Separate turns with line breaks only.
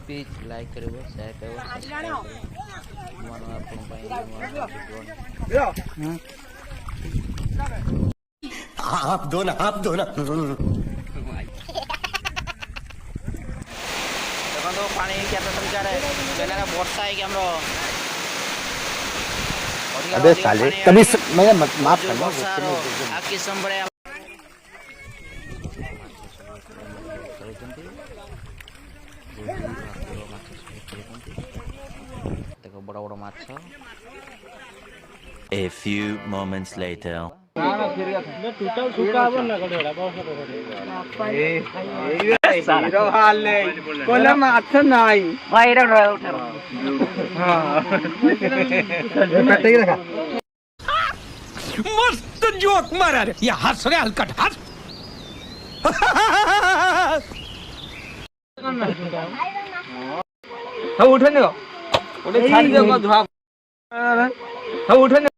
Please like करिवो share करिवो मन आपन पई
आप दो ना
देखो तो पानी केते संचार है बेला वर्षा है कि हमरो
अबे साले कभी मैं माफ करना
आपकी संबड़े देखो बड़ा बड़ा माछ
A few moments later.
Total सुका बन ना कडेड़ा बहुत
हीरो हाल ले कोला माछ नाही
बाहर उठे
हां कटे रखा
मस्त जोक मारा रे ये हंस रे हलकट हंस
सब उठने दो उठे छाड़ दो धुआ सब उठने